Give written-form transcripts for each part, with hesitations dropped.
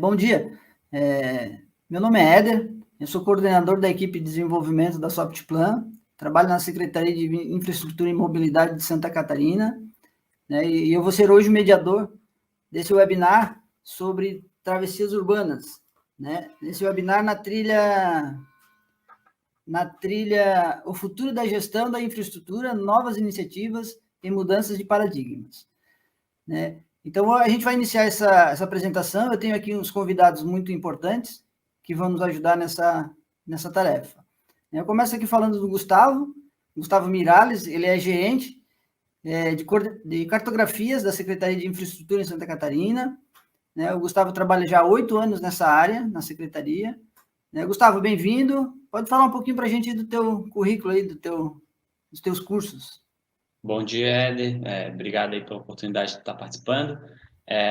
Bom dia. Meu nome é Éder, eu sou coordenador da equipe de desenvolvimento da Softplan, trabalho na Secretaria de Infraestrutura e Mobilidade de Santa Catarina, né, e eu vou ser hoje o mediador desse webinar sobre travessias urbanas, né? Nesse webinar na trilha O Futuro da Gestão da Infraestrutura, Novas Iniciativas e Mudanças de Paradigmas, né? Então, a gente vai iniciar essa apresentação. Eu tenho aqui uns convidados muito importantes que vão nos ajudar nessa tarefa. Eu começo aqui falando do Gustavo Miralles. Ele é gerente de cartografias da Secretaria de Infraestrutura em Santa Catarina, né? O Gustavo trabalha já há 8 anos nessa área, na Secretaria, né? Gustavo, bem-vindo. Pode falar um pouquinho para a gente do teu currículo aí, dos teus cursos. Bom dia, Éder. Obrigado aí pela oportunidade de estar participando.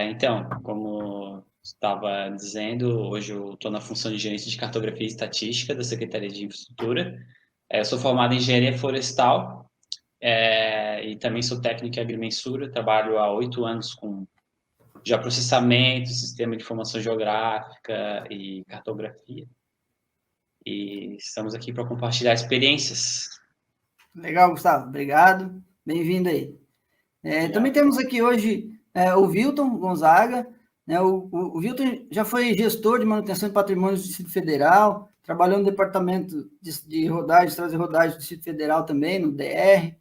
Então, como estava dizendo, hoje eu estou na função de gerente de cartografia e estatística da Secretaria de Infraestrutura. Eu sou formado em engenharia florestal e também sou técnico em agrimensura. Trabalho há 8 anos com geoprocessamento, sistema de informação geográfica e cartografia. E estamos aqui para compartilhar experiências. Legal, Gustavo. Obrigado. Bem-vindo aí. Também temos aqui hoje o Wilton Gonzaga, né? O Wilton já foi gestor de manutenção de patrimônio do Distrito Federal, trabalhou no departamento de rodagem, trazer rodagem do Distrito Federal também, no DR,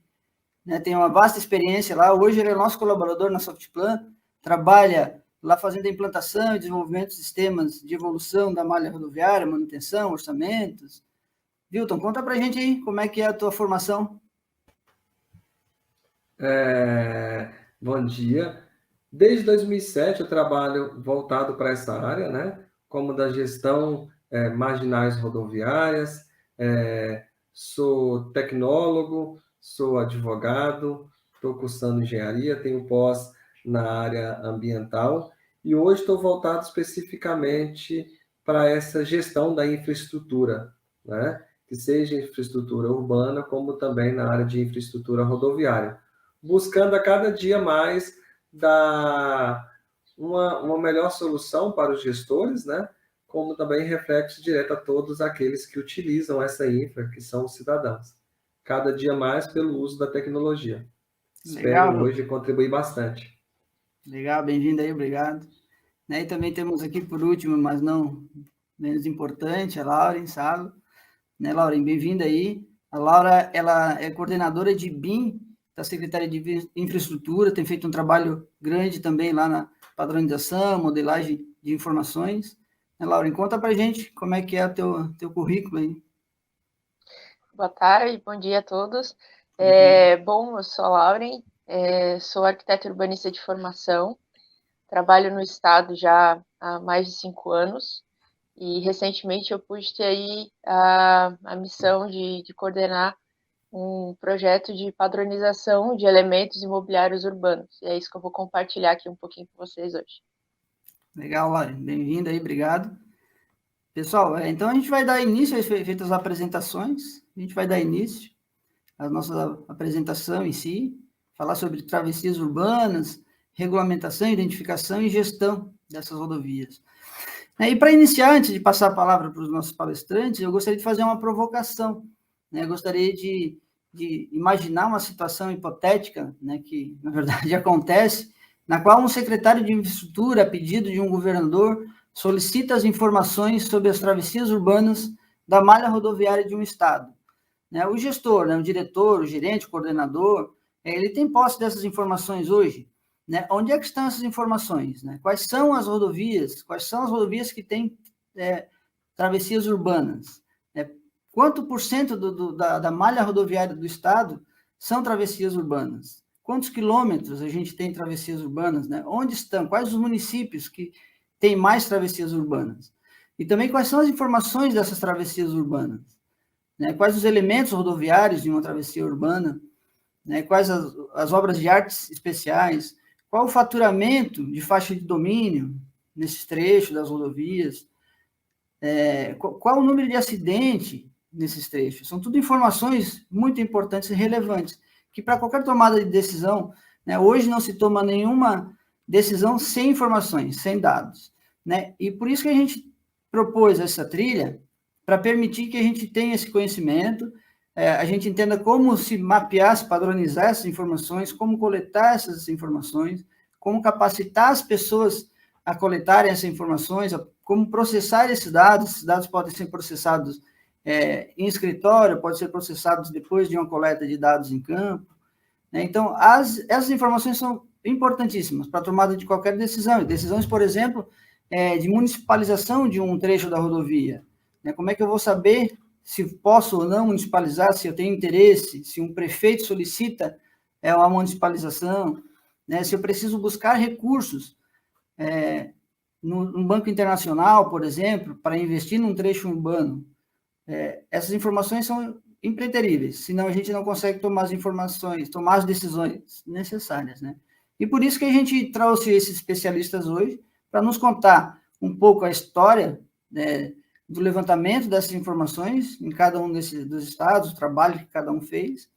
né? Tem uma vasta experiência lá. Hoje ele é nosso colaborador na Softplan, trabalha lá fazendo a implantação e desenvolvimento de sistemas de evolução da malha rodoviária, manutenção, orçamentos. Wilton, conta pra gente aí como é que é a tua formação. Bom dia. Desde 2007 eu trabalho voltado para essa área, né? Como da gestão marginais rodoviárias, sou tecnólogo, sou advogado, estou cursando engenharia, tenho pós na área ambiental e hoje estou voltado especificamente para essa gestão da infraestrutura, né? Que seja infraestrutura urbana, como também na área de infraestrutura rodoviária, buscando a cada dia mais dar uma melhor solução para os gestores, né? Como também reflexo direto a todos aqueles que utilizam essa infra, que são os cidadãos. Cada dia mais pelo uso da tecnologia. Legal. Espero hoje contribuir bastante. Legal, bem-vindo aí, obrigado. E também temos aqui, por último, mas não menos importante, a Lauren Salo. Né, Lauren, bem-vinda aí. A Laura, ela é coordenadora de BIM, da Secretaria de Infraestrutura, tem feito um trabalho grande também lá na padronização, modelagem de informações. Lauren, conta pra gente como é que é o teu currículo aí. Boa tarde, bom dia a todos. Bom, eu sou a Lauren, sou arquiteta urbanista de formação, trabalho no estado já há mais de 5 anos e recentemente eu pude ter aí a missão de coordenar um projeto de padronização de elementos imobiliários urbanos. E é isso que eu vou compartilhar aqui um pouquinho com vocês hoje. Legal, Lauren. Bem-vinda aí, obrigado. Pessoal, então a gente vai dar início, feitas as apresentações, a gente vai dar início à nossa apresentação em si, falar sobre travessias urbanas, regulamentação, identificação e gestão dessas rodovias. E para iniciar, antes de passar a palavra para os nossos palestrantes, eu gostaria de fazer uma provocação, né? Eu gostaria de imaginar uma situação hipotética, né, que, na verdade, acontece, na qual um secretário de infraestrutura, a pedido de um governador, solicita as informações sobre as travessias urbanas da malha rodoviária de um estado. O gestor, o diretor, o gerente, o coordenador, ele tem posse dessas informações hoje. Onde é que estão essas informações? Quais são as rodovias? Quais são as rodovias que têm travessias urbanas? Quanto por cento da malha rodoviária do estado são travessias urbanas? Quantos quilômetros a gente tem travessias urbanas? Onde estão? Quais os municípios que têm mais travessias urbanas? E também quais são as informações dessas travessias urbanas? Quais os elementos rodoviários de uma travessia urbana? Quais as obras de artes especiais? Qual o faturamento de faixa de domínio nesses trechos das rodovias? Qual o número de acidente nesses trechos? São tudo informações muito importantes e relevantes, que para qualquer tomada de decisão, hoje não se toma nenhuma decisão sem informações, sem dados. né? E por isso que a gente propôs essa trilha, para permitir que a gente tenha esse conhecimento, a gente entenda como se mapear, se padronizar essas informações, como coletar essas informações, como capacitar as pessoas a coletarem essas informações, como processar esses dados podem ser processados em escritório, podem ser processados depois de uma coleta de dados em campo, né? Então, essas informações são importantíssimas para a tomada de qualquer decisão, decisões, por exemplo, de municipalização de um trecho da rodovia, né? Como é que eu vou saber se posso ou não municipalizar, se eu tenho interesse, se um prefeito solicita uma municipalização, né? Se eu preciso buscar recursos no Banco Internacional, por exemplo, para investir num trecho urbano. Essas informações são impreteríveis, senão a gente não consegue tomar as decisões necessárias, né? E por isso que a gente trouxe esses especialistas hoje, para nos contar um pouco a história, né, do levantamento dessas informações em cada um dos estados, o trabalho que cada um fez,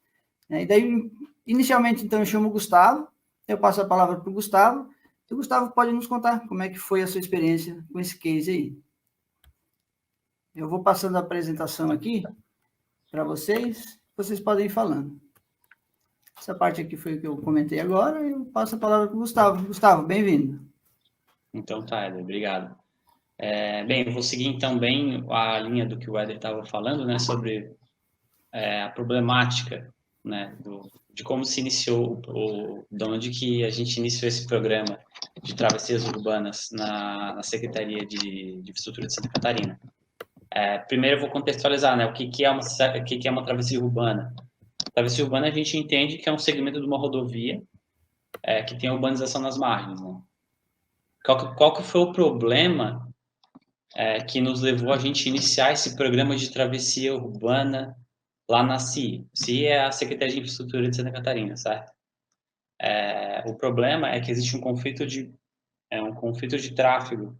né? E daí, inicialmente, então, eu chamo o Gustavo, eu passo a palavra para o Gustavo, e o Gustavo pode nos contar como é que foi a sua experiência com esse case aí. Eu vou passando a apresentação aqui para vocês podem ir falando. Essa parte aqui foi o que eu comentei agora, e eu passo a palavra para o Gustavo. Gustavo, bem-vindo. Então tá, Éder, obrigado. Bem, eu vou seguir então bem a linha do que o Éder estava falando, né, sobre a problemática, né, de como se iniciou, de onde que a gente iniciou esse programa de travessias urbanas na Secretaria de Infraestrutura de Santa Catarina. Primeiro eu vou contextualizar, né, o que é uma travessia urbana. Travessia urbana a gente entende que é um segmento de uma rodovia que tem urbanização nas margens, né? Qual que foi o problema que nos levou a gente iniciar esse programa de travessia urbana lá na CIE? CIE é a Secretaria de Infraestrutura de Santa Catarina, certo? O problema é que existe um conflito de tráfego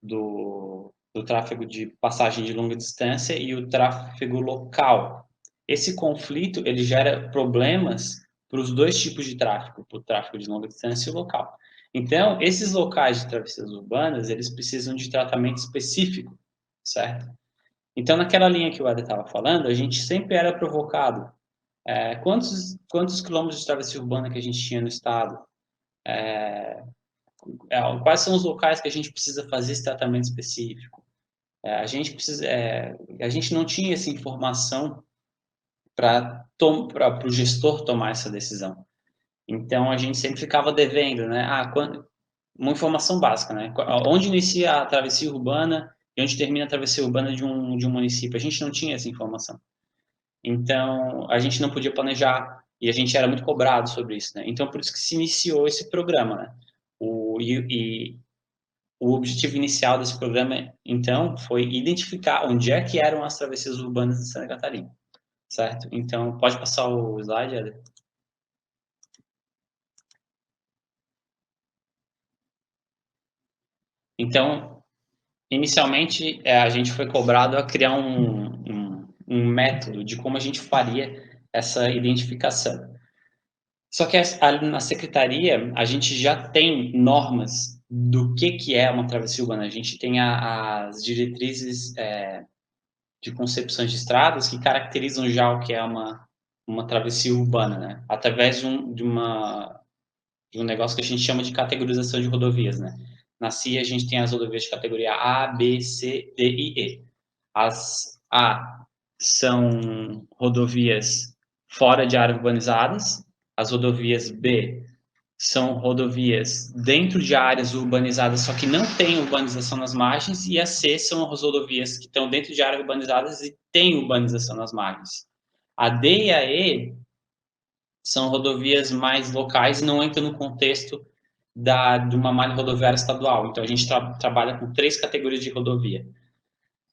do tráfego de passagem de longa distância e o tráfego local. Esse conflito ele gera problemas para os dois tipos de tráfego, para o tráfego de longa distância e o local. Então, esses locais de travessias urbanas, eles precisam de tratamento específico, certo? Então, naquela linha que o Eder estava falando, a gente sempre era provocado. Quantos quilômetros de travessia urbana que a gente tinha no estado? Quais são os locais que a gente precisa fazer esse tratamento específico? A gente não tinha essa informação para o gestor tomar essa decisão. Então, a gente sempre ficava devendo, né? Uma informação básica, né? Onde inicia a travessia urbana e onde termina a travessia urbana de um município? A gente não tinha essa informação. Então, a gente não podia planejar e a gente era muito cobrado sobre isso, né? Então, por isso que se iniciou esse programa, né? O objetivo inicial desse programa, então, foi identificar onde é que eram as travessias urbanas de Santa Catarina, certo? Então, pode passar o slide, Eder? Então, inicialmente, a gente foi cobrado a criar um método de como a gente faria essa identificação. Só que na secretaria, a gente já tem normas do que é uma travessia urbana. A gente tem as diretrizes de concepção de estradas que caracterizam já o que é uma travessia urbana, né? Através de um negócio que a gente chama de categorização de rodovias, né? Na CIA, a gente tem as rodovias de categoria A, B, C, D e E. As A são rodovias fora de áreas urbanizadas, as rodovias B são rodovias dentro de áreas urbanizadas, só que não tem urbanização nas margens, e a C são as rodovias que estão dentro de áreas urbanizadas e tem urbanização nas margens. A D e a E são rodovias mais locais e não entram no contexto de uma malha rodoviária estadual. Então, a gente trabalha com 3 categorias de rodovia.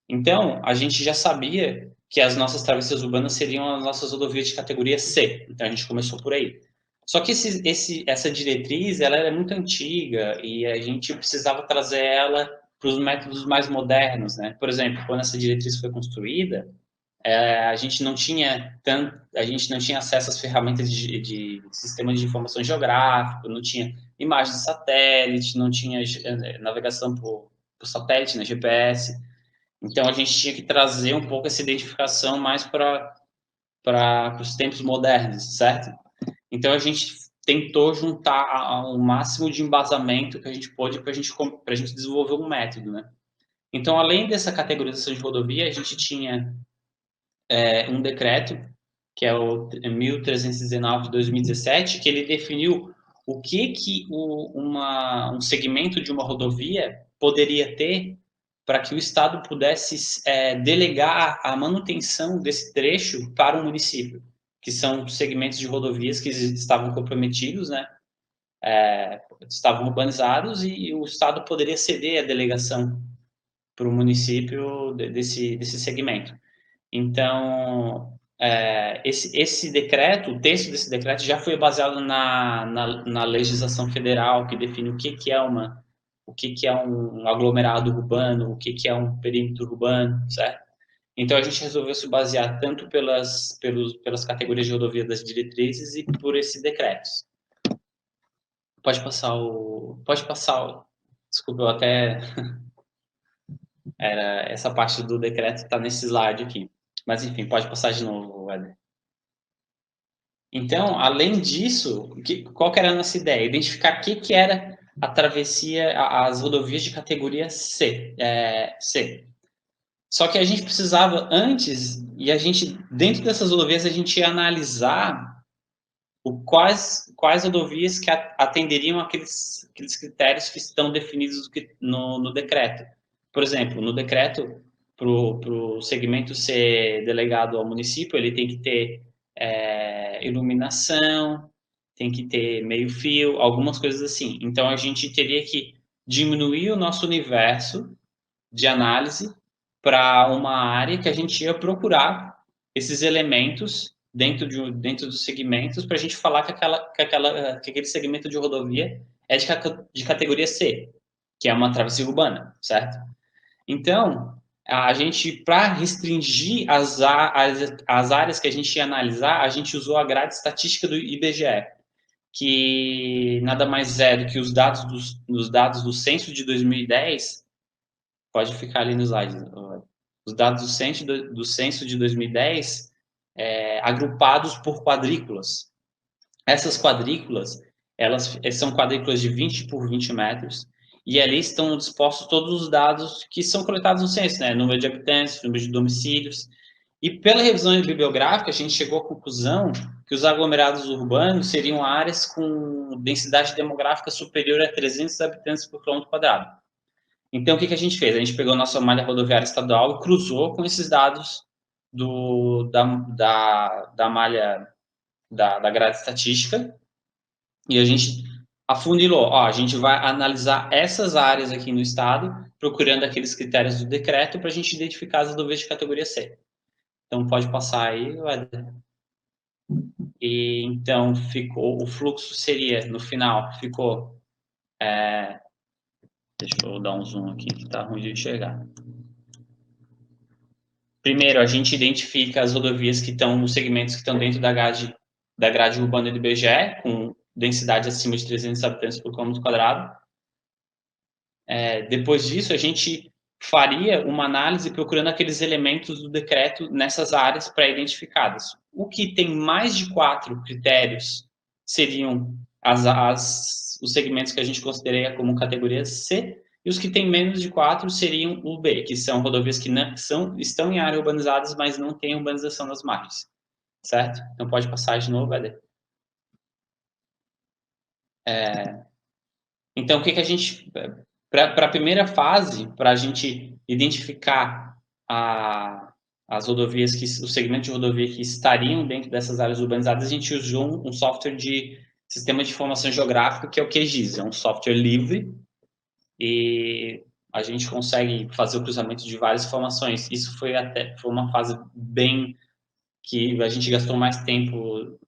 Então, a gente já sabia que as nossas travessias urbanas seriam as nossas rodovias de categoria C. Então, a gente começou por aí. Só que essa diretriz, ela era muito antiga e a gente precisava trazer ela para os métodos mais modernos, né? Por exemplo, quando essa diretriz foi construída, a gente não tinha acesso às ferramentas de sistemas de informação geográfico, não tinha imagem de satélite, não tinha navegação por satélite, né, GPS. Então, a gente tinha que trazer um pouco essa identificação mais para os tempos modernos, certo? Então, a gente tentou juntar o máximo de embasamento que a gente pôde para a gente desenvolver um método, né? Então, além dessa categorização de rodovia, a gente tinha um decreto, que é o 1319 de 2017, que ele definiu o que um segmento de uma rodovia poderia ter para que o Estado pudesse delegar a manutenção desse trecho para o município, que são segmentos de rodovias que estavam comprometidos, né? Estavam urbanizados e o Estado poderia ceder a delegação para o município desse segmento. Então, esse decreto, o texto desse decreto já foi baseado na legislação federal, que define o que é um aglomerado urbano, o que é um perímetro urbano, certo? Então, a gente resolveu se basear tanto pelas categorias de rodovia das diretrizes e por esses decretos. Pode passar o... Desculpa, eu até... essa parte do decreto está nesse slide aqui. Mas, enfim, pode passar de novo, Éder. Então, além disso, qual que era a nossa ideia? Identificar o que era a travessia, as rodovias de categoria C. Só que a gente precisava antes, e a gente, dentro dessas rodovias, a gente ia analisar quais rodovias que atenderiam aqueles critérios que estão definidos no decreto. Por exemplo, no decreto, para o segmento ser delegado ao município, ele tem que ter iluminação, tem que ter meio-fio, algumas coisas assim. Então, a gente teria que diminuir o nosso universo de análise para uma área que a gente ia procurar esses elementos dentro dos segmentos para a gente falar que aquele segmento de rodovia é de categoria C, que é uma travessia urbana, certo? Então, a gente, para restringir as áreas que a gente ia analisar, a gente usou a grade estatística do IBGE, que nada mais é do que os dados do censo de 2010, pode ficar ali no slide, os dados do censo de 2010, agrupados por quadrículas. Essas quadrículas, elas são quadrículas de 20 por 20 metros, e ali estão dispostos todos os dados que são coletados no censo, né? Número de habitantes, número de domicílios. E pela revisão bibliográfica, a gente chegou à conclusão que os aglomerados urbanos seriam áreas com densidade demográfica superior a 300 habitantes por quilômetro quadrado. Então, o que a gente fez? A gente pegou a nossa malha rodoviária estadual e cruzou com esses dados da malha da grade estatística, e a gente afunilou. A gente vai analisar essas áreas aqui no estado, procurando aqueles critérios do decreto para a gente identificar as rodovias de categoria C. Então, pode passar aí, Éder. E então, o fluxo seria, no final, ficou... deixa eu dar um zoom aqui, que está ruim de enxergar. Primeiro, a gente identifica as rodovias que estão nos segmentos que estão dentro da grade urbana do IBGE, com densidade acima de 300 habitantes por quilômetro quadrado. Depois disso, a gente faria uma análise procurando aqueles elementos do decreto nessas áreas pré-identificadas. O que tem mais de 4 critérios seriam os segmentos que a gente consideraria como categoria C, e os que têm menos de 4 seriam o B, que são rodovias que estão em áreas urbanizadas, mas não têm urbanização nas margens. Certo? Então, pode passar de novo, Éder. Então, o que a gente... Para a primeira fase, para a gente identificar as rodovias, os segmentos de rodovia que estariam dentro dessas áreas urbanizadas, a gente usou um software de sistema de informação geográfica, que é o QGIS. É um software livre e a gente consegue fazer o cruzamento de várias informações. Isso foi uma fase bem... que a gente gastou mais tempo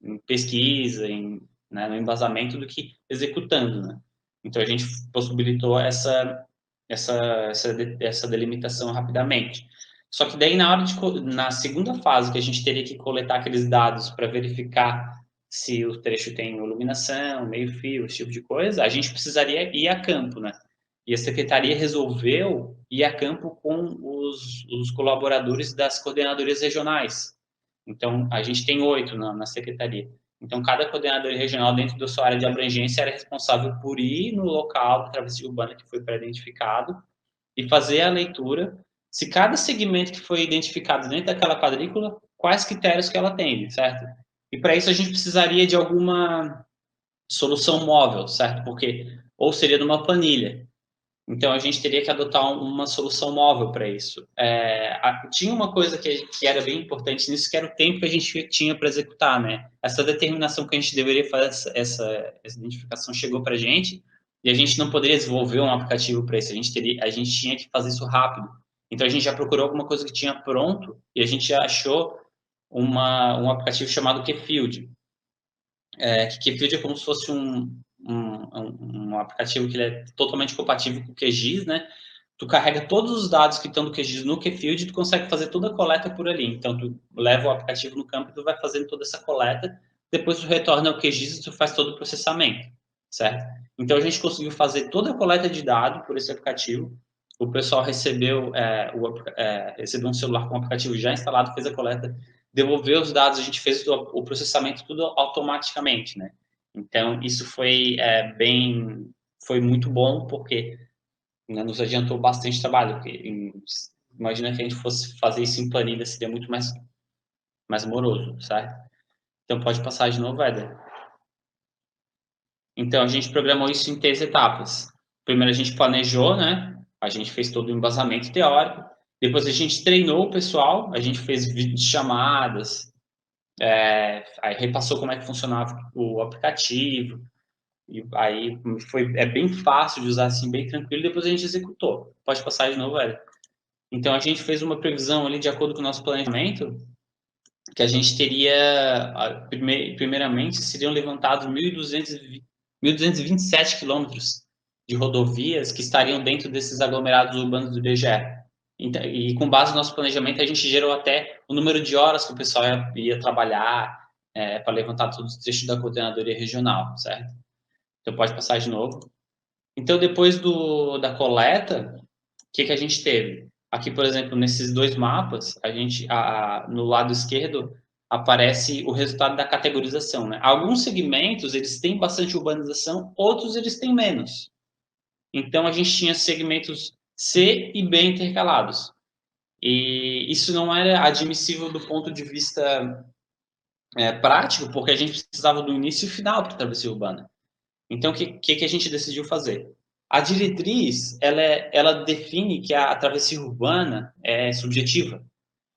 em pesquisa, no embasamento, do que executando, né? Então, a gente possibilitou essa delimitação rapidamente. Só que daí, na segunda fase, que a gente teria que coletar aqueles dados para verificar se o trecho tem iluminação, meio-fio, esse tipo de coisa, a gente precisaria ir a campo, né? E a secretaria resolveu ir a campo com os colaboradores das coordenadorias regionais. Então, a gente tem 8 na secretaria. Então, cada coordenador regional dentro da sua área de abrangência era responsável por ir no local da travessia urbana que foi pré-identificado e fazer a leitura. Se cada segmento que foi identificado dentro daquela quadrícula, quais critérios que ela atende, certo? E para isso a gente precisaria de alguma solução móvel, certo? Porque ou seria numa planilha. Então a gente teria que adotar uma solução móvel para isso. Tinha uma coisa que era bem importante nisso, que era o tempo que a gente tinha para executar, né? Essa determinação que a gente deveria fazer, essa identificação chegou para a gente e a gente não poderia desenvolver um aplicativo para isso. A gente tinha que fazer isso rápido. Então a gente já procurou alguma coisa que tinha pronto e a gente já achou um aplicativo chamado Keyfield. Keyfield é como se fosse um aplicativo que ele é totalmente compatível com o QGIS, né? Tu carrega todos os dados que estão no QGIS no Keyfield e tu consegue fazer toda a coleta por ali. Então, tu leva o aplicativo no campo e tu vai fazendo toda essa coleta, depois tu retorna ao QGIS e tu faz todo o processamento, certo? Então, a gente conseguiu fazer toda a coleta de dados por esse aplicativo. O pessoal recebeu um celular com o aplicativo já instalado, fez a coleta, devolveu os dados, a gente fez o processamento tudo automaticamente, né? Então, isso foi muito bom, porque, né, nos adiantou bastante trabalho. Porque, imagina que a gente fosse fazer isso em planilha, seria muito mais moroso, certo? Então, pode passar de novo, Éder. Então, a gente programou isso em 3 etapas. Primeiro, a gente planejou, né? A gente fez todo o embasamento teórico. Depois, a gente treinou o pessoal, a gente fez videochamadas, aí repassou como é que funcionava o aplicativo, e aí é bem fácil de usar, assim, bem tranquilo, depois a gente executou. Pode passar de novo, velho. Então, a gente fez uma previsão ali, de acordo com o nosso planejamento, que a gente teria, primeiramente, seriam levantados 1.227 quilômetros de rodovias que estariam dentro desses aglomerados urbanos do IBGE. E com base no nosso planejamento, a gente gerou até o número de horas que o pessoal ia trabalhar para levantar todos os trechos da coordenadoria regional, certo? Então, pode passar de novo. Então, depois da coleta, o que a gente teve? Aqui, por exemplo, nesses 2 mapas, no lado esquerdo, aparece o resultado da categorização, né? Alguns segmentos, eles têm bastante urbanização, outros eles têm menos. Então, a gente tinha segmentos C e B intercalados. E isso não era admissível do ponto de vista prático, porque a gente precisava do início e final para a travessia urbana. Então, o que a gente decidiu fazer? A diretriz, ela define que a travessia urbana é subjetiva.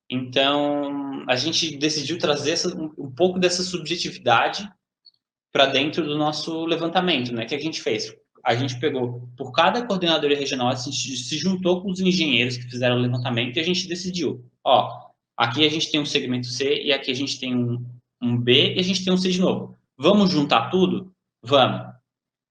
Então, a gente decidiu trazer um pouco dessa subjetividade para dentro do nosso levantamento, né? O que a gente fez? A gente pegou, por cada coordenadoria regional, a gente se juntou com os engenheiros que fizeram o levantamento e a gente decidiu, aqui a gente tem um segmento C e aqui a gente tem um B e a gente tem um C de novo. Vamos juntar tudo? Vamos.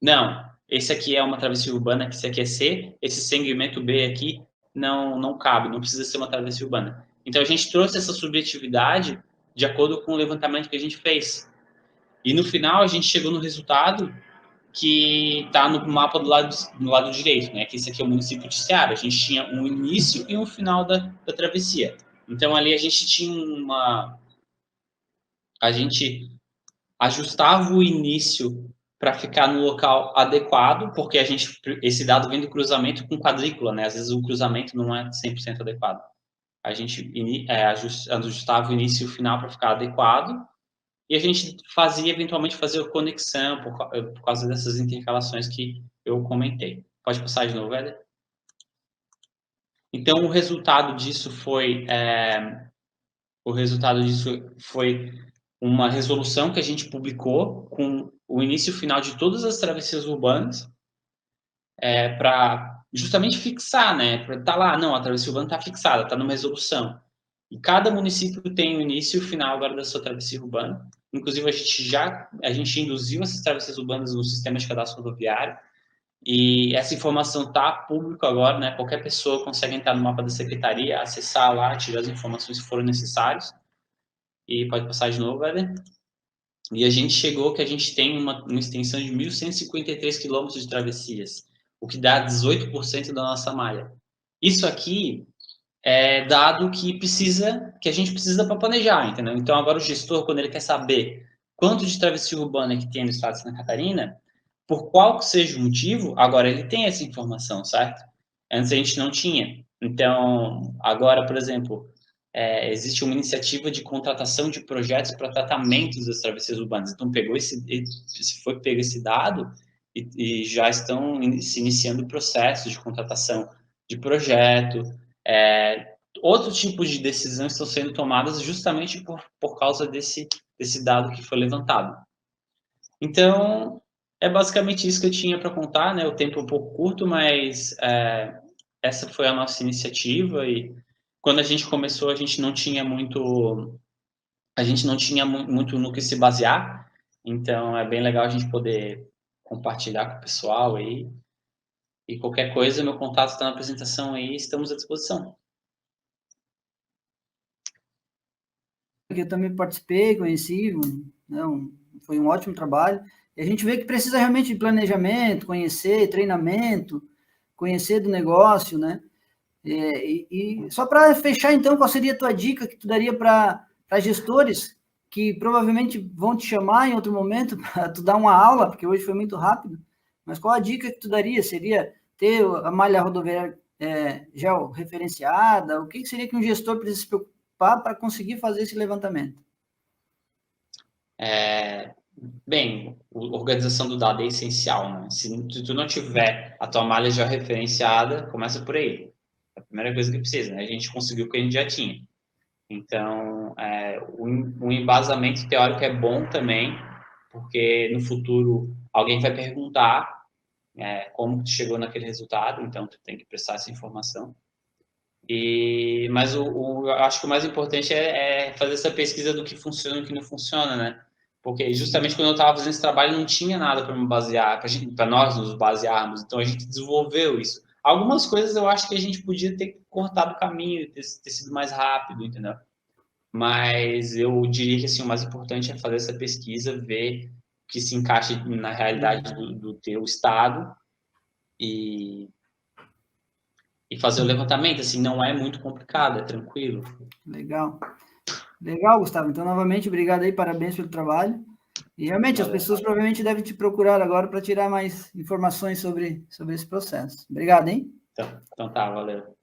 Não, esse aqui é uma travessia urbana, esse aqui é C, esse segmento B aqui não cabe, não precisa ser uma travessia urbana. Então, a gente trouxe essa subjetividade de acordo com o levantamento que a gente fez. E, no final, a gente chegou no resultado que está no mapa no lado direito, né? Que esse aqui é o município de Ceará. A gente tinha um início e um final da travessia. Então, ali a gente tinha a gente ajustava o início para ficar no local adequado, porque esse dado vem do cruzamento com quadrícula, né? Às vezes o cruzamento não é 100% adequado. A gente ajustava o início e o final para ficar adequado, e a gente eventualmente fazia a conexão por causa dessas intercalações que eu comentei. Pode passar de novo, Éder? Então, o resultado disso foi uma resolução que a gente publicou com o início e o final de todas as travessias urbanas, para justamente fixar, né? Para estar lá, não, a travessia urbana está fixada, está numa resolução. E cada município tem o início e o final agora da sua travessia urbana. Inclusive, a gente induziu essas travessias urbanas no sistema de cadastro rodoviário. E essa informação está pública agora, né? Qualquer pessoa consegue entrar no mapa da secretaria, acessar lá, tirar as informações que forem necessárias. E pode passar de novo, Éder. E a gente chegou que a gente tem uma extensão de 1.153 quilômetros de travessias, o que dá 18% da nossa malha. Isso aqui é dado que a gente precisa para planejar, entendeu? Então, agora o gestor, quando ele quer saber quanto de travessia urbana que tem no estado de Santa Catarina, por qual que seja o motivo, agora ele tem essa informação, certo? Antes a gente não tinha. Então, agora, por exemplo, existe uma iniciativa de contratação de projetos para tratamentos das travessias urbanas. Então, foi pego esse dado e já estão se iniciando processos de contratação de projeto. Outro tipo de decisões estão sendo tomadas justamente por causa desse dado que foi levantado. Então, é basicamente isso que eu tinha para contar, né? O tempo é um pouco curto, mas essa foi a nossa iniciativa e quando a gente começou, a gente não tinha muito no que se basear, então é bem legal a gente poder compartilhar com o pessoal aí. E qualquer coisa, meu contato está na apresentação aí, estamos à disposição. Eu também participei, conheci, né, foi um ótimo trabalho. E a gente vê que precisa realmente de planejamento, conhecer, treinamento, conhecer do negócio, né? E só para fechar, então, qual seria a tua dica que tu daria para gestores que provavelmente vão te chamar em outro momento para tu dar uma aula, porque hoje foi muito rápido, mas qual a dica que tu daria? Seria ter a malha rodoviária georreferenciada? O que seria que um gestor precisa se preocupar para conseguir fazer esse levantamento? Bem, a organização do dado é essencial, né? Se tu não tiver a tua malha georreferenciada, começa por aí. É a primeira coisa que precisa, né? A gente conseguiu o que a gente já tinha. Então, o embasamento teórico é bom também, porque no futuro alguém vai perguntar como tu chegou naquele resultado, então tu tem que prestar essa informação. Mas eu acho que o mais importante é fazer essa pesquisa do que funciona e do que não funciona, né? Porque justamente quando eu estava fazendo esse trabalho não tinha nada para me basear, para nós nos basearmos, então a gente desenvolveu isso. Algumas coisas eu acho que a gente podia ter cortado o caminho, ter sido mais rápido, entendeu? Mas eu diria que assim, o mais importante é fazer essa pesquisa, ver o que se encaixa na realidade do teu estado e fazer o levantamento. Assim, não é muito complicado, é tranquilo. Legal. Legal, Gustavo. Então, novamente, obrigado aí, parabéns pelo trabalho. E realmente, as pessoas provavelmente devem te procurar agora para tirar mais informações sobre esse processo. Obrigado, hein? Então tá, valeu.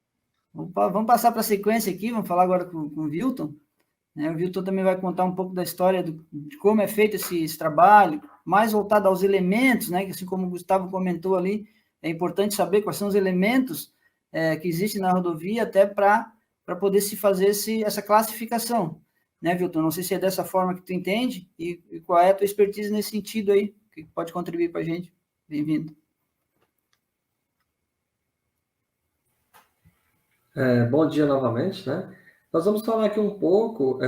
Vamos passar para a sequência aqui, vamos falar agora com o Wilton. O Wilton também vai contar um pouco da história de como é feito esse trabalho, mais voltado aos elementos, né? Que assim como o Gustavo comentou ali, é importante saber quais são os elementos que existem na rodovia até para poder se fazer essa classificação. Né, Wilton? Não sei se é dessa forma que tu entende e qual é a tua expertise nesse sentido aí, que pode contribuir para a gente. Bem-vindo. Bom dia novamente, né? Nós vamos falar aqui um pouco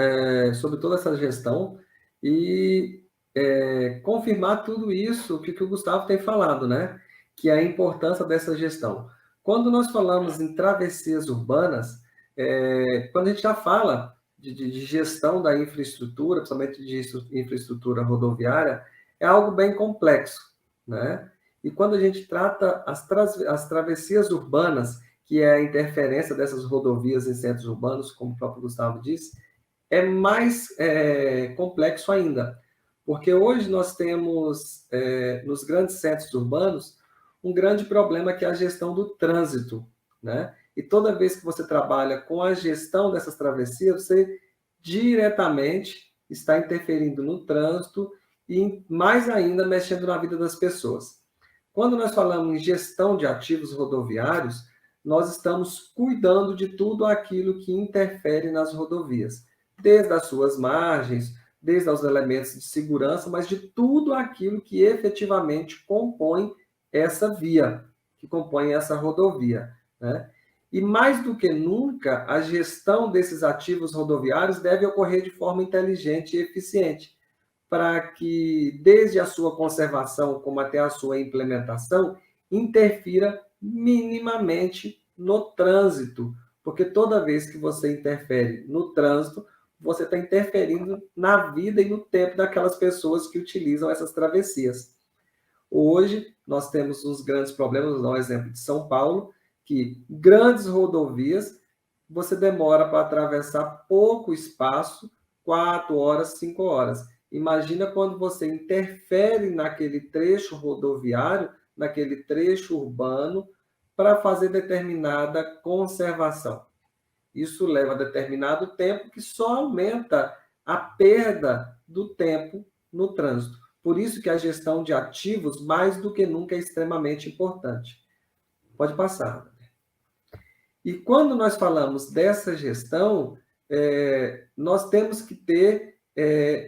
sobre toda essa gestão e confirmar tudo isso que o Gustavo tem falado, né? Que é a importância dessa gestão. Quando nós falamos em travessias urbanas, quando a gente já fala de gestão da infraestrutura, principalmente de infraestrutura rodoviária, é algo bem complexo, né? E quando a gente trata as travessias urbanas, que é a interferência dessas rodovias em centros urbanos, como o próprio Gustavo disse, é mais complexo ainda, porque hoje nós temos, nos grandes centros urbanos, um grande problema que é a gestão do trânsito, né? E toda vez que você trabalha com a gestão dessas travessias, você diretamente está interferindo no trânsito e, mais ainda, mexendo na vida das pessoas. Quando nós falamos em gestão de ativos rodoviários, nós estamos cuidando de tudo aquilo que interfere nas rodovias, desde as suas margens, desde os elementos de segurança, mas de tudo aquilo que efetivamente compõe essa via, que compõe essa rodovia, né? E mais do que nunca, a gestão desses ativos rodoviários deve ocorrer de forma inteligente e eficiente, para que, desde a sua conservação como até a sua implementação, interfira minimamente no trânsito, porque toda vez que você interfere no trânsito, você está interferindo na vida e no tempo daquelas pessoas que utilizam essas travessias. Hoje, nós temos uns grandes problemas, vou dar um exemplo de São Paulo, que grandes rodovias, você demora para atravessar pouco espaço, 4 horas, 5 horas. Imagina quando você interfere naquele trecho rodoviário, naquele trecho urbano, para fazer determinada conservação. Isso leva determinado tempo que só aumenta a perda do tempo no trânsito. Por isso que a gestão de ativos, mais do que nunca, é extremamente importante. Pode passar. E quando nós falamos dessa gestão, nós temos que ter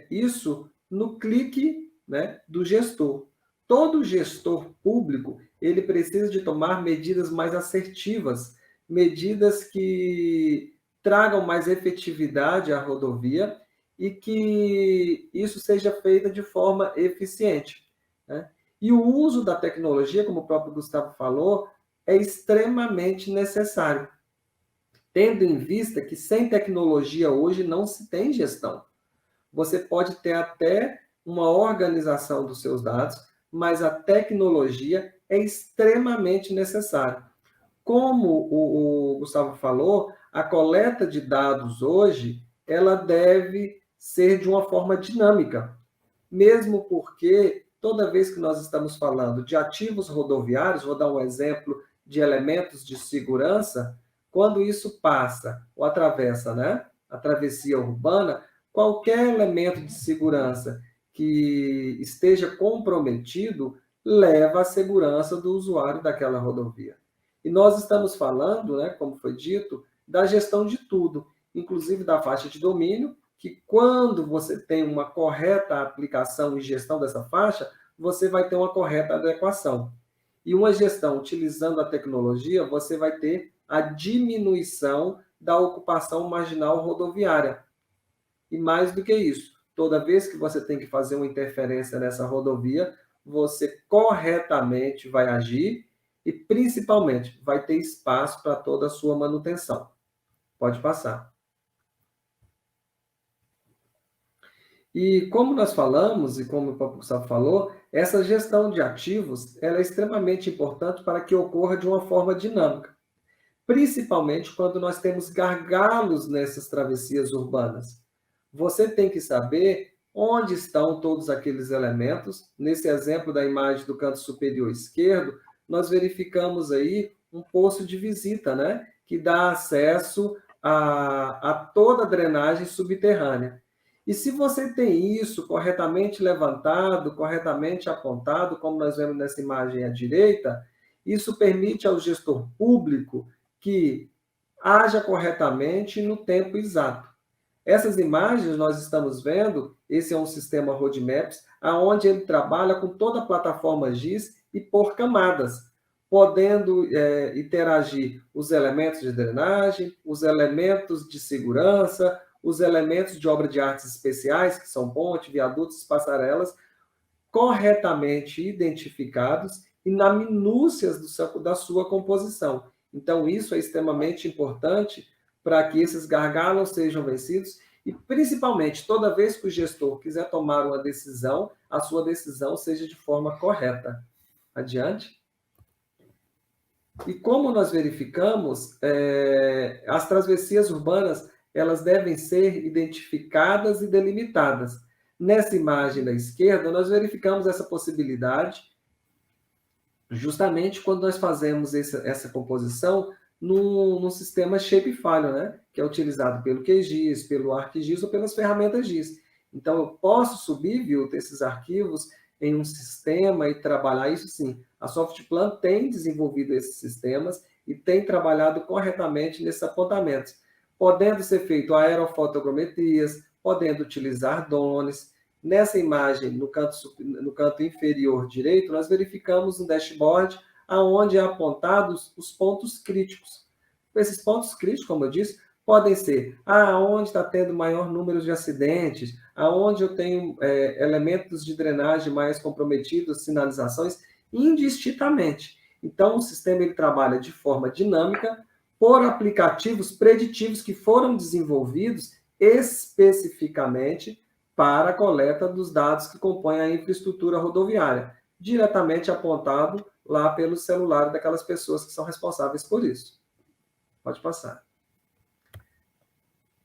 isso no clique, né, do gestor. Todo gestor público, ele precisa de tomar medidas mais assertivas, medidas que tragam mais efetividade à rodovia e que isso seja feito de forma eficiente, né? E o uso da tecnologia, como o próprio Gustavo falou, é extremamente necessário, tendo em vista que sem tecnologia hoje não se tem gestão. Você pode ter até uma organização dos seus dados, mas a tecnologia é extremamente necessária. Como o Gustavo falou, a coleta de dados hoje, ela deve ser de uma forma dinâmica, mesmo porque toda vez que nós estamos falando de ativos rodoviários, vou dar um exemplo de elementos de segurança, quando isso passa ou atravessa, né, a travessia urbana, qualquer elemento de segurança que esteja comprometido leva à segurança do usuário daquela rodovia. E nós estamos falando, né, como foi dito, da gestão de tudo, inclusive da faixa de domínio, que quando você tem uma correta aplicação e gestão dessa faixa, você vai ter uma correta adequação. E uma gestão utilizando a tecnologia, você vai ter a diminuição da ocupação marginal rodoviária. E mais do que isso, toda vez que você tem que fazer uma interferência nessa rodovia, você corretamente vai agir e, principalmente, vai ter espaço para toda a sua manutenção. Pode passar. E como nós falamos, e como o próprio Gustavo falou, essa gestão de ativos ela é extremamente importante para que ocorra de uma forma dinâmica, principalmente quando nós temos gargalos nessas travessias urbanas. Você tem que saber onde estão todos aqueles elementos. Nesse exemplo da imagem do canto superior esquerdo, nós verificamos aí um poço de visita, né, que dá acesso a toda a drenagem subterrânea. E se você tem isso corretamente levantado, corretamente apontado, como nós vemos nessa imagem à direita, isso permite ao gestor público que haja corretamente no tempo exato. Essas imagens nós estamos vendo, esse é um sistema Roadmaps, onde ele trabalha com toda a plataforma GIS e por camadas, podendo interagir os elementos de drenagem, os elementos de segurança, os elementos de obra de artes especiais, que são pontes, viadutos, passarelas, corretamente identificados e na minúcias da sua composição. Então, isso é extremamente importante para que esses gargalos sejam vencidos e, principalmente, toda vez que o gestor quiser tomar uma decisão, a sua decisão seja de forma correta. Adiante. E como nós verificamos, as travessias urbanas elas devem ser identificadas e delimitadas. Nessa imagem da esquerda, nós verificamos essa possibilidade justamente quando nós fazemos essa composição num sistema Shapefile, né? Que é utilizado pelo QGIS, pelo ArcGIS ou pelas ferramentas GIS. Então, eu posso subir, viu, esses arquivos em um sistema e trabalhar isso sim. A Softplan tem desenvolvido esses sistemas e tem trabalhado corretamente nesses apontamentos, podendo ser feito aerofotogrametrias, podendo utilizar drones. Nessa imagem, no canto inferior direito, nós verificamos um dashboard onde é apontados os pontos críticos. Esses pontos críticos, como eu disse, podem ser aonde está tendo maior número de acidentes, aonde eu tenho elementos de drenagem mais comprometidos, sinalizações, indistintamente. Então, o sistema ele trabalha de forma dinâmica por aplicativos preditivos que foram desenvolvidos especificamente para a coleta dos dados que compõem a infraestrutura rodoviária, diretamente apontado lá pelo celular daquelas pessoas que são responsáveis por isso. Pode passar.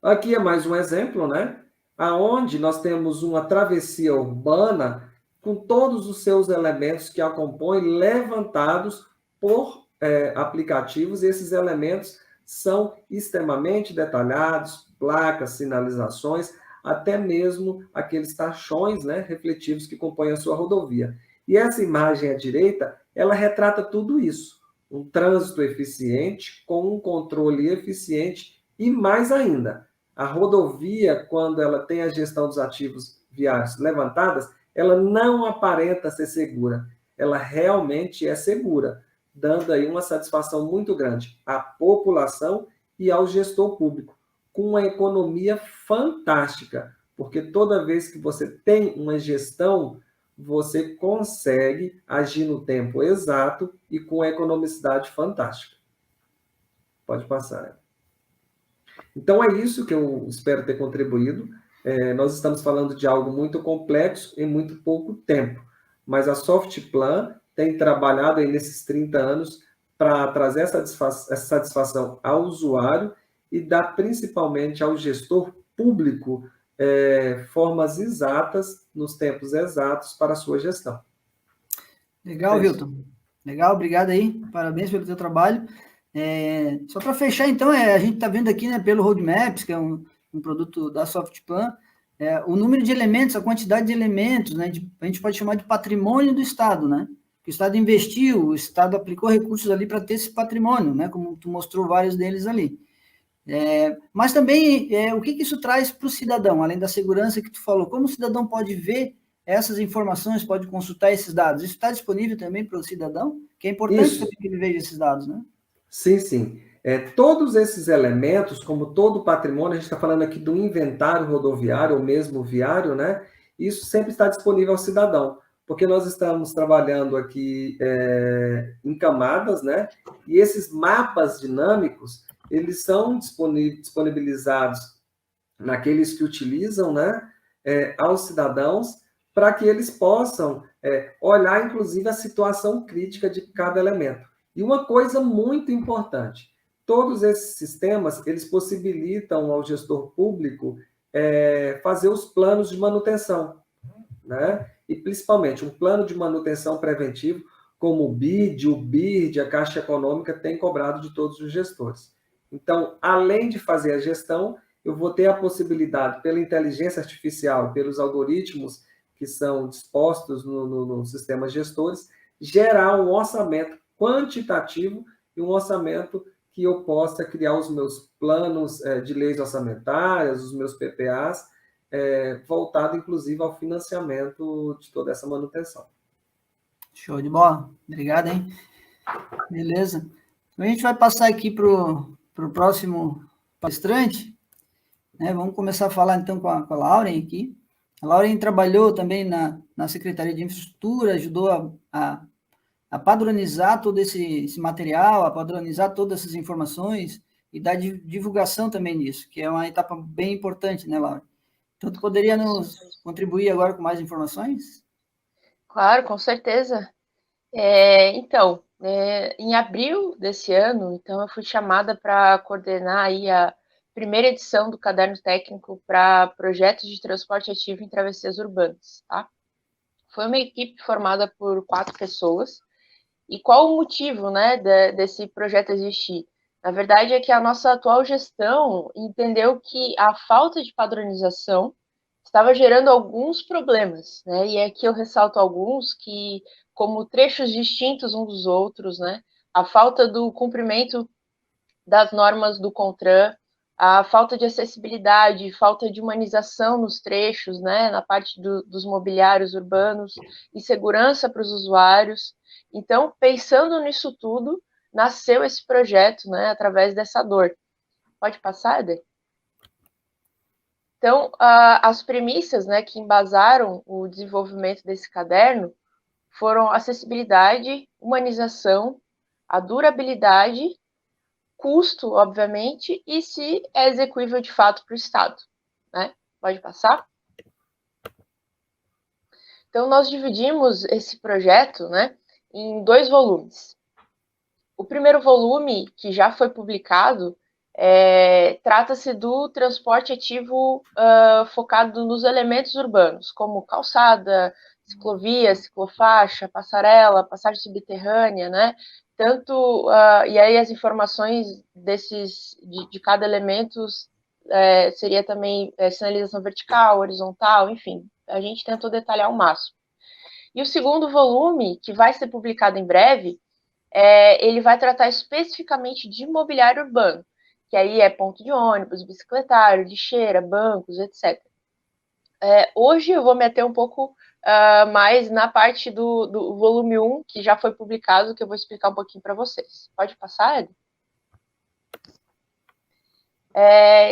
Aqui é mais um exemplo, né? Aonde nós temos uma travessia urbana com todos os seus elementos que a compõem levantados por aplicativos, e esses elementos são extremamente detalhados, placas, sinalizações, até mesmo aqueles tachões, né, refletivos que compõem a sua rodovia. E essa imagem à direita, ela retrata tudo isso. Um trânsito eficiente, com um controle eficiente e mais ainda, a rodovia, quando ela tem a gestão dos ativos viários levantadas, ela não aparenta ser segura. Ela realmente é segura, dando aí uma satisfação muito grande à população e ao gestor público, com uma economia fantástica, porque toda vez que você tem uma gestão, você consegue agir no tempo exato e com economicidade fantástica. Pode passar. Então, é isso que eu espero ter contribuído. Nós estamos falando de algo muito complexo em muito pouco tempo, mas a Softplan tem trabalhado aí nesses 30 anos para trazer essa satisfação ao usuário e dar principalmente ao gestor público formas exatas, nos tempos exatos, para a sua gestão. Legal, Wilton. Legal, obrigado aí. Parabéns pelo teu trabalho. Só para fechar, então, a gente está vendo aqui, né, pelo Roadmaps, que é um produto da Softplan, o número de elementos, a quantidade de elementos, né, a gente pode chamar de patrimônio do Estado, né? O Estado investiu, o Estado aplicou recursos ali para ter esse patrimônio, né? Como tu mostrou vários deles ali. Mas também, o que isso traz para o cidadão, além da segurança que tu falou? Como o cidadão pode ver essas informações, pode consultar esses dados? Isso está disponível também para o cidadão? Que é importante também que ele veja esses dados, né? Sim, sim. Todos esses elementos, como todo patrimônio, a gente está falando aqui do inventário rodoviário, ou mesmo viário, né? Isso sempre está disponível ao cidadão, porque nós estamos trabalhando aqui em camadas, né? E esses mapas dinâmicos, eles são disponibilizados naqueles que utilizam, né? Aos cidadãos, para que eles possam olhar, inclusive, a situação crítica de cada elemento. E uma coisa muito importante, todos esses sistemas, eles possibilitam ao gestor público fazer os planos de manutenção, né? E principalmente um plano de manutenção preventivo, como o BID, o BIRD, a Caixa Econômica tem cobrado de todos os gestores. Então, além de fazer a gestão, eu vou ter a possibilidade, pela inteligência artificial, pelos algoritmos que são dispostos no sistema gestores, gerar um orçamento quantitativo e um orçamento que eu possa criar os meus planos de leis orçamentárias, os meus PPAs, voltado, inclusive, ao financiamento de toda essa manutenção. Show de bola. Obrigado, hein? Beleza. Então, a gente vai passar aqui para o próximo palestrante, né? Vamos começar a falar, então, com a Lauren aqui. A Lauren trabalhou também na Secretaria de Infraestrutura, ajudou a padronizar todo esse material, a padronizar todas essas informações e dar divulgação também nisso, que é uma etapa bem importante, né, Laura? Então, tu poderia nos contribuir agora com mais informações? Claro, com certeza. Então, em abril desse ano, então, eu fui chamada para coordenar aí a primeira edição do Caderno Técnico para projetos de transporte ativo em travessias urbanas, tá? Foi uma equipe formada por 4 pessoas. E qual o motivo, né, desse projeto existir? Na verdade, é que a nossa atual gestão entendeu que a falta de padronização estava gerando alguns problemas, né? E aqui eu ressalto alguns que, como trechos distintos uns dos outros, né? A falta do cumprimento das normas do CONTRAN, a falta de acessibilidade, falta de humanização nos trechos, né? Na parte dos mobiliários urbanos, e segurança para os usuários. Então, pensando nisso tudo, nasceu esse projeto, né? Através dessa dor. Pode passar, Eder? Então, as premissas, né, que embasaram o desenvolvimento desse caderno foram acessibilidade, humanização, a durabilidade, custo, obviamente, e se é execuível de fato para o Estado, né? Pode passar? Então, nós dividimos esse projeto, né, em 2 volumes. O primeiro volume, que já foi publicado, trata-se do transporte ativo focado nos elementos urbanos, como calçada, ciclovia, ciclofaixa, passarela, passagem subterrânea, né? E aí as informações de cada elemento seria também sinalização vertical, horizontal, enfim, a gente tentou detalhar ao máximo. E o segundo volume, que vai ser publicado em breve, ele vai tratar especificamente de mobiliário urbano, que aí é ponto de ônibus, bicicletário, lixeira, bancos, etc. Hoje eu vou meter um pouco mais na parte do volume 1, que já foi publicado, que eu vou explicar um pouquinho para vocês. Pode passar, Ed?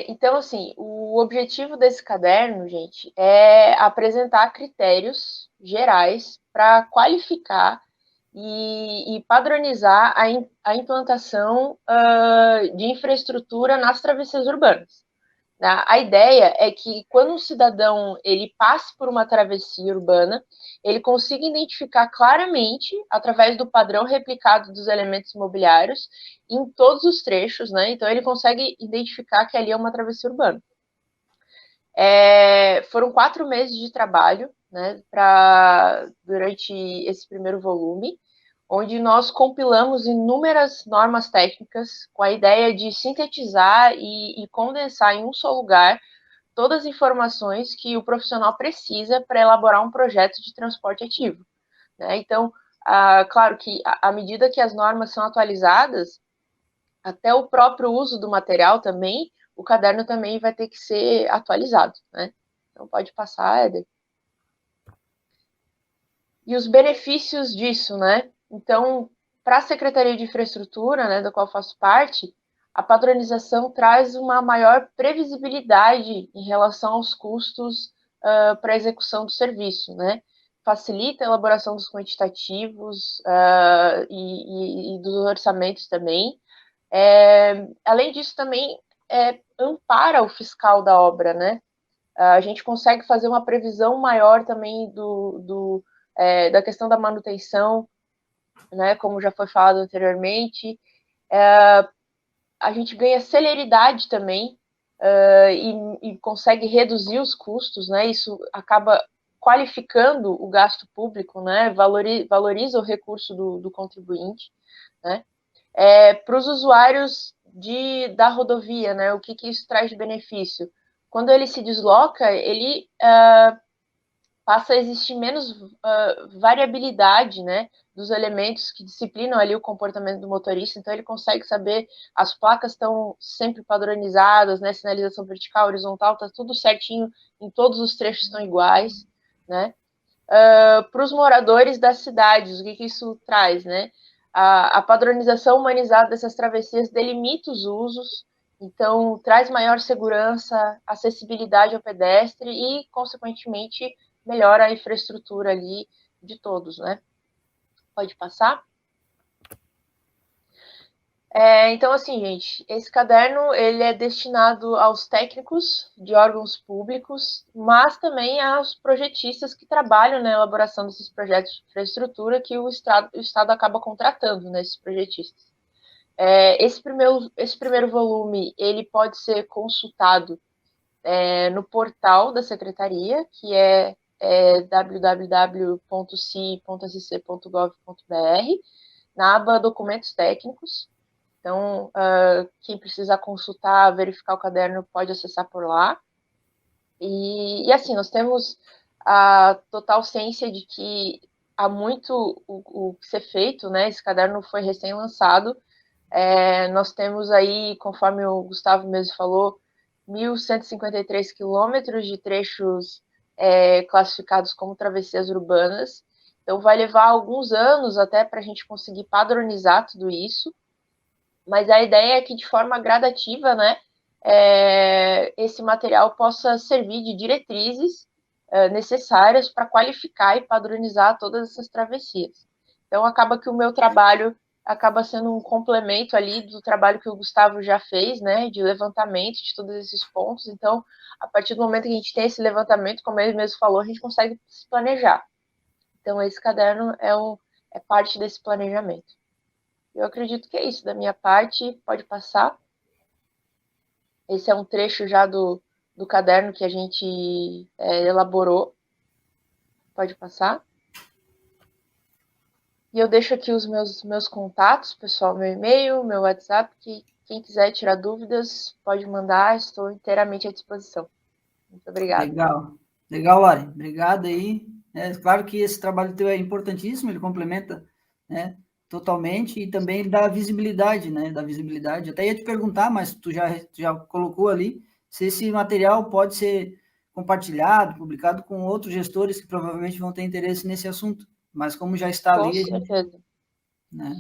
Então, assim, o objetivo desse caderno, gente, é apresentar critérios gerais para qualificar e padronizar a implantação de infraestrutura nas travessias urbanas. A ideia é que quando um cidadão ele passe por uma travessia urbana, ele consiga identificar claramente, através do padrão replicado dos elementos imobiliários, em todos os trechos, né? Então ele consegue identificar que ali é uma travessia urbana. Foram 4 meses de trabalho, né, durante esse primeiro volume, onde nós compilamos inúmeras normas técnicas com a ideia de sintetizar e condensar em um só lugar todas as informações que o profissional precisa para elaborar um projeto de transporte ativo, né? Então, claro que à medida que as normas são atualizadas, até o próprio uso do material também, o caderno também vai ter que ser atualizado, né? Então, pode passar, Éder. E os benefícios disso, né? Então, para a Secretaria de Infraestrutura, né, da qual faço parte, a padronização traz uma maior previsibilidade em relação aos custos para a execução do serviço, né? Facilita a elaboração dos quantitativos e dos orçamentos também. Além disso, também ampara o fiscal da obra, né? A gente consegue fazer uma previsão maior também da questão da manutenção, né, como já foi falado anteriormente. A gente ganha celeridade também e consegue reduzir os custos, né? Isso acaba qualificando o gasto público, né? Valoriza o recurso do contribuinte, né? Para os usuários da rodovia, né? O que isso traz de benefício? Quando ele se desloca, ele passa a existir menos variabilidade, né, dos elementos que disciplinam ali o comportamento do motorista, então ele consegue saber, as placas estão sempre padronizadas, né, sinalização vertical, horizontal, tá tudo certinho, em todos os trechos estão iguais, né. Para os moradores das cidades, o que isso traz, né? A padronização humanizada dessas travessias delimita os usos, então traz maior segurança, acessibilidade ao pedestre e, consequentemente, melhora a infraestrutura ali de todos, né? Pode passar? Então, assim, gente, esse caderno ele é destinado aos técnicos de órgãos públicos, mas também aos projetistas que trabalham na elaboração desses projetos de infraestrutura que o Estado acaba contratando, né, esses projetistas. Esse primeiro volume ele pode ser consultado no portal da Secretaria, que é www.ci.sc.gov.br, na aba Documentos Técnicos. Então, quem precisar consultar, verificar o caderno, pode acessar por lá. E assim, nós temos a total ciência de que há muito o que ser feito, né? Esse caderno foi recém-lançado. Nós temos aí, conforme o Gustavo mesmo falou, 1.153 quilômetros de trechos classificados como travessias urbanas. Então, vai levar alguns anos até para a gente conseguir padronizar tudo isso. Mas a ideia é que, de forma gradativa, né, esse material possa servir de diretrizes necessárias para qualificar e padronizar todas essas travessias. Então, acaba que o meu trabalho acaba sendo um complemento ali do trabalho que o Gustavo já fez, né, de levantamento de todos esses pontos. Então, a partir do momento que a gente tem esse levantamento, como ele mesmo falou, a gente consegue se planejar. Então, esse caderno é parte desse planejamento. Eu acredito que é isso da minha parte. Pode passar. Esse é um trecho já do caderno que a gente elaborou. Pode passar. E eu deixo aqui os meus contatos, pessoal, meu e-mail, meu WhatsApp, que quem quiser tirar dúvidas pode mandar, estou inteiramente à disposição. Muito obrigada. Legal, Lari. Obrigado aí. É claro que esse trabalho teu é importantíssimo, ele complementa, né, totalmente, e também ele dá visibilidade, né, dá visibilidade. Até ia te perguntar, mas tu já colocou ali, se esse material pode ser compartilhado, publicado com outros gestores que provavelmente vão ter interesse nesse assunto, mas como já está ali... Com certeza. Né?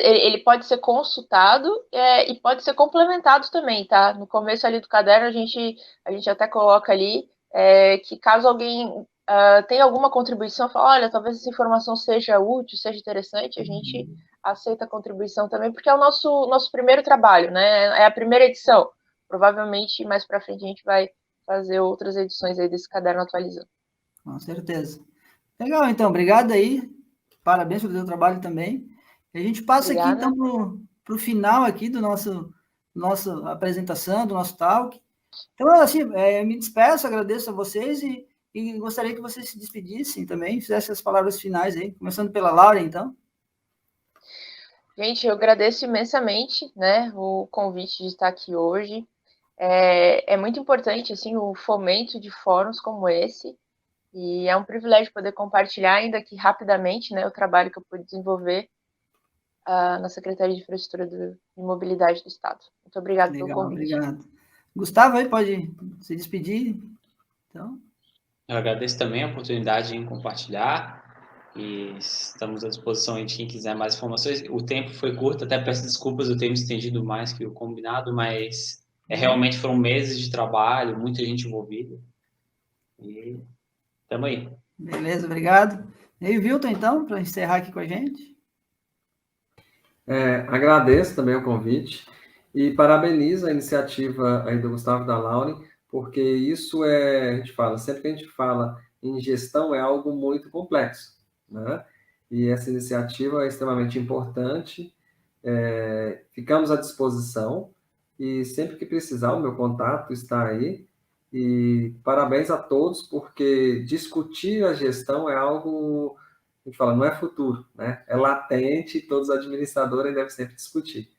Ele pode ser consultado e pode ser complementado também, tá? No começo ali do caderno, a gente até coloca ali que caso alguém tenha alguma contribuição, fala, olha, talvez essa informação seja útil, seja interessante, a gente aceita a contribuição também, porque é o nosso primeiro trabalho, né? É a primeira edição. Provavelmente, mais para frente, a gente vai fazer outras edições aí desse caderno atualizando. Com certeza. Legal, então. Obrigado aí. Parabéns pelo seu trabalho também. A gente passa aqui, então, para o final aqui do nossa apresentação, do nosso talk. Então, assim, me despeço, agradeço a vocês e gostaria que vocês se despedissem também, fizessem as palavras finais aí, começando pela Laura, então. Gente, eu agradeço imensamente, né, o convite de estar aqui hoje. É muito importante, assim, o fomento de fóruns como esse, e é um privilégio poder compartilhar ainda aqui rapidamente, né, o trabalho que eu pude desenvolver na Secretaria de Infraestrutura e Mobilidade do Estado. Muito obrigada pelo convite. Obrigado. Gustavo aí pode se despedir, então. Eu agradeço também a oportunidade em compartilhar e estamos à disposição de quem quiser mais informações. O tempo foi curto, até peço desculpas eu ter me estendido mais que o combinado, mas realmente foram meses de trabalho, muita gente envolvida. E estamos aí. Beleza, obrigado. E aí, Wilton, então, para encerrar aqui com a gente. Agradeço também o convite e parabenizo a iniciativa aí do Gustavo e da Laure, porque isso a gente fala, sempre que a gente fala em gestão é algo muito complexo, né? E essa iniciativa é extremamente importante, ficamos à disposição e sempre que precisar o meu contato está aí. E parabéns a todos, porque discutir a gestão é algo, a gente fala, não é futuro, né? É latente e todos os administradores devem sempre discutir.